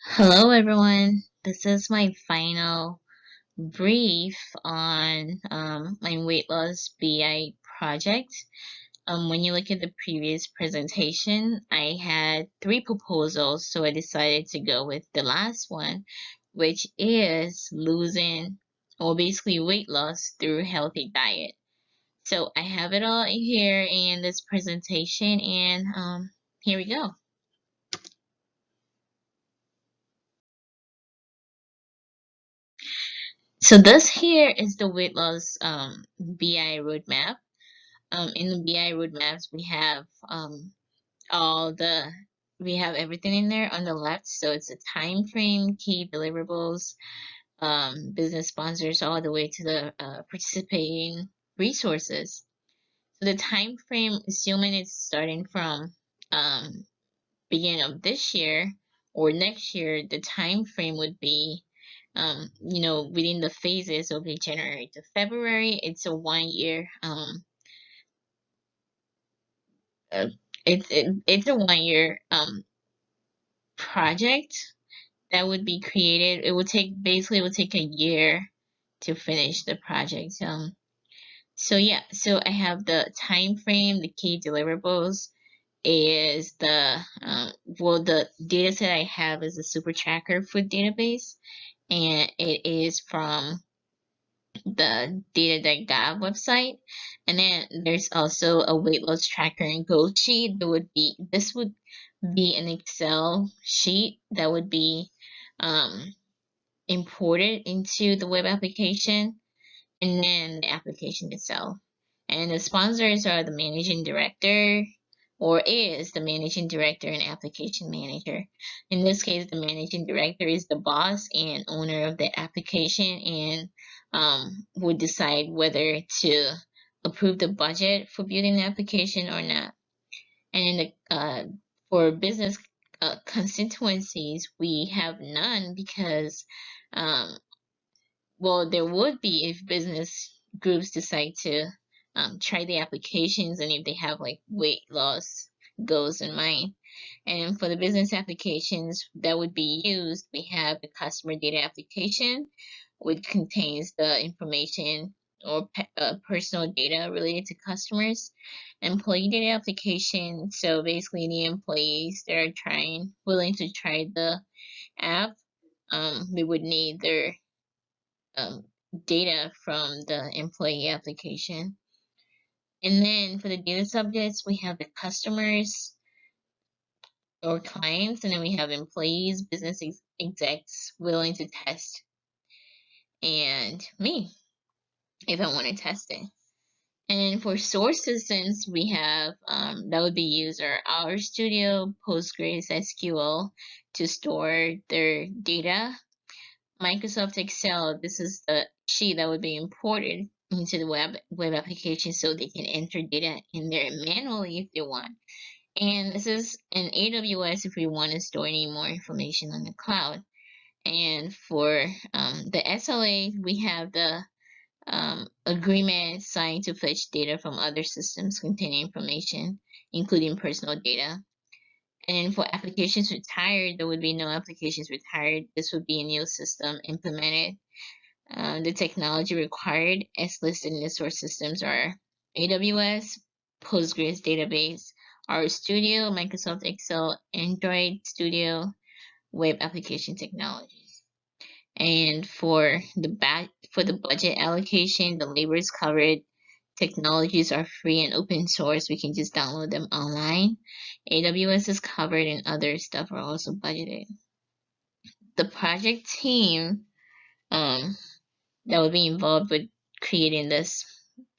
Hello, everyone. This is my final brief on my weight loss BI project. When you look at the previous presentation, I had three proposals, so I decided to go with the last one, which is losing or basically weight loss through healthy diet. So I have it all here in this presentation, and here we go. So this here is the weight loss BI roadmap. In the BI roadmaps, all the we have everything in there on the left. So it's a time frame, key deliverables, business sponsors, all the way to the participating resources. So the time frame, assuming it's starting from um, beginning of this year or next year, the time frame would be within the phases will be January to February. It's a 1 year uh, it's a 1 year project that would be created. It would take a year to finish the project. So yeah, so I have the time frame, the key deliverables is the data set I have is a super tracker food database, and it is from the data.gov website. And then there's also a weight loss tracker and goal sheet. This would be an Excel sheet that would be um, imported into the web application, and then the application itself. And the sponsors are the managing director, or is the managing director and application manager. In this case, the managing director is the boss and owner of the application, and would decide whether to approve the budget for building the application or not. And in for business constituencies, we have none because um, well, there would be if business groups decide to try the applications and if they have like weight loss goals in mind. And for the business applications that would be used, we have the customer data application, which contains the information or personal data related to customers. Employee data application, so basically the employees that are willing to try the app, they would need their um, data from the employee application. And then for the data subjects, we have the customers or clients, and then we have employees, execs willing to test, and me if I want to test it. And for source systems, we have that would be user our Studio, Postgres, SQL to store their data. Microsoft Excel, this is the sheet that would be imported into the web application so they can enter data in there manually if they want. And this is an AWS if we want to store any more information on the cloud. And for the SLA, we have the agreement signed to fetch data from other systems containing information, including personal data. And for applications retired, there would be no applications retired. This would be a new system implemented. The technology required as listed in the source systems are AWS, Postgres database, RStudio, Microsoft Excel, Android Studio, web application technologies. And for the budget allocation, the labor is covered. Technologies are free and open source. We can just download them online. AWS is covered and other stuff are also budgeted. The project team um, that would be involved with creating this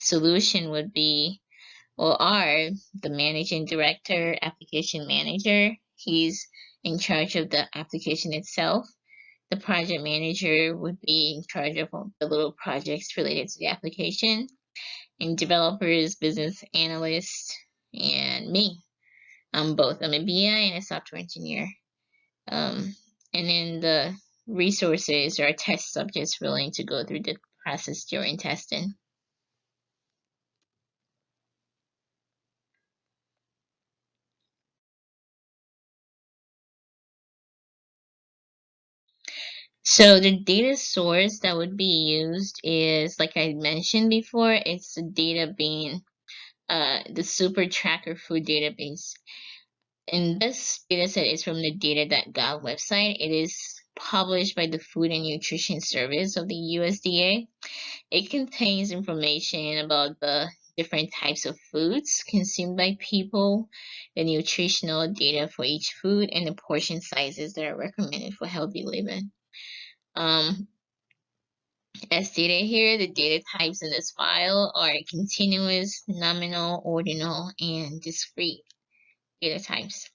solution would be or are the managing director, application manager. He's in charge of the application itself. The project manager would be in charge of all the little projects related to the application, and developers, business analysts, and me. I'm both. I'm a BI and a software engineer. Um, and then the resources are test subjects willing to go through the process during testing. So the data source that would be used is, like I mentioned before, it's the data being the Super Tracker Food Database. And this dataset is from the data.gov website. It is published by the Food and Nutrition Service of the USDA. It contains information about the different types of foods consumed by people, the nutritional data for each food, and the portion sizes that are recommended for healthy living. As stated here, the data types in this file are continuous, nominal, ordinal, and discrete data types.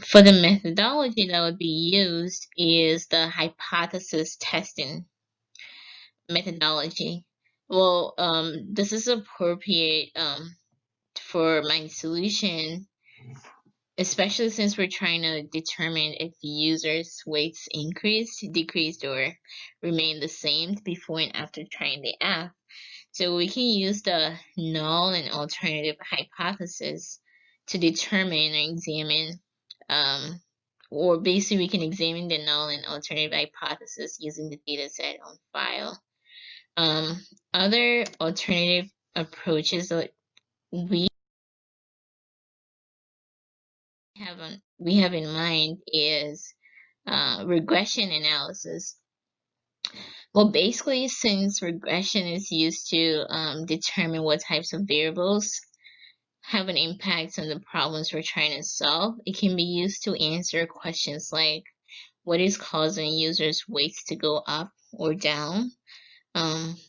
For the methodology that would be used is the hypothesis testing methodology. Well, this is appropriate for my solution, especially since we're trying to determine if the user's weights increased, decreased, or remain the same before and after trying the app. So we can use the null and alternative hypothesis to determine or examine, or basically we can examine the null and alternative hypothesis using the data set on file. Other alternative approaches that we have in mind is regression analysis. Well, basically, since regression is used to determine what types of variables have an impact on the problems we're trying to solve, it can be used to answer questions like what is causing users' weights to go up or down,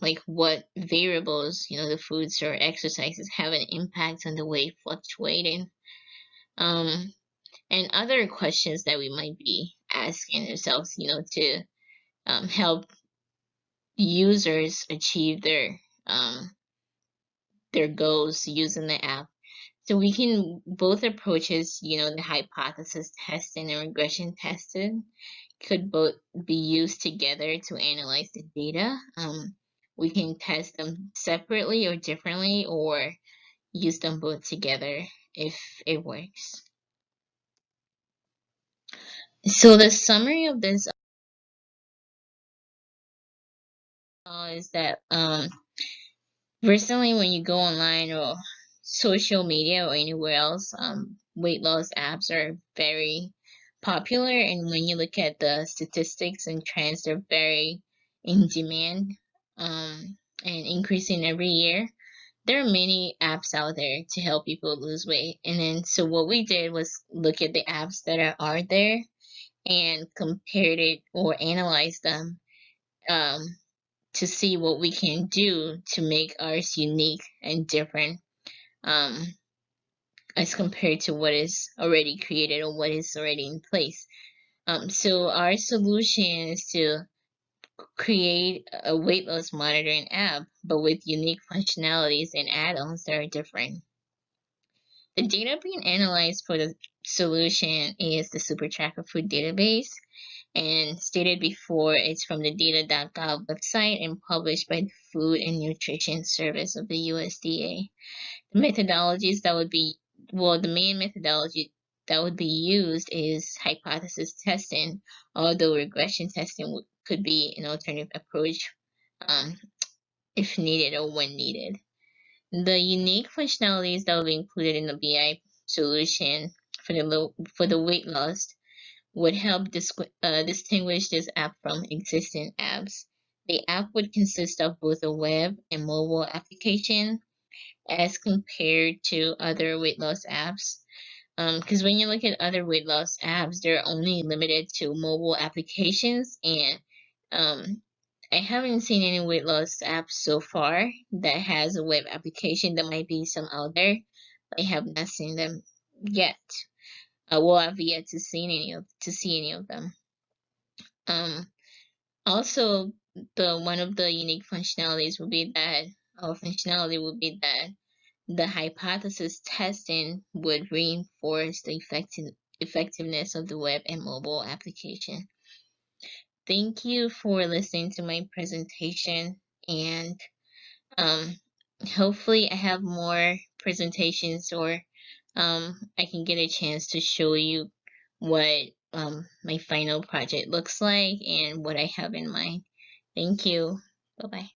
like what variables, the foods or exercises have an impact on the weight fluctuating, and other questions that we might be asking ourselves, to help users achieve their goals using the app. So we can both approaches, the hypothesis testing and regression testing could both be used together to analyze the data. We can test them separately or differently, or use them both together if it works. So the summary of this is that recently when you go online or social media or anywhere else, weight loss apps are very popular, and when you look at the statistics and trends, they're very in demand, and increasing every year. There are many apps out there to help people lose weight, and then so what we did was look at the apps that are there and compared it or analyzed them, um, to see what we can do to make ours unique and different, um, as compared to what is already created or what is already in place. So our solution is to create a weight loss monitoring app, but with unique functionalities and add-ons that are different. The data being analyzed for the solution is the Super Tracker Food Database, and stated before, it's from the data.gov website and published by the Food and Nutrition Service of the USDA. The methodologies that would be, well, the main methodology that would be used is hypothesis testing, although regression testing could be an alternative approach, um, if needed or when needed. The unique functionalities that will be included in the BI solution for the weight loss would help distinguish this app from existing apps. The app would consist of both a web and mobile application as compared to other weight loss apps. Because when you look at other weight loss apps, they're only limited to mobile applications, and I haven't seen any weight loss apps so far that has a web application. There might be some out there, but I have not seen them yet. Well, I've yet to see any of them. Also, the one of the unique functionalities would be that, or functionality would be that the hypothesis testing would reinforce the effectiveness of the web and mobile application. Thank you for listening to my presentation, and um, hopefully I have more presentations, or I can get a chance to show you what my final project looks like and what I have in mind. Thank you. Bye bye.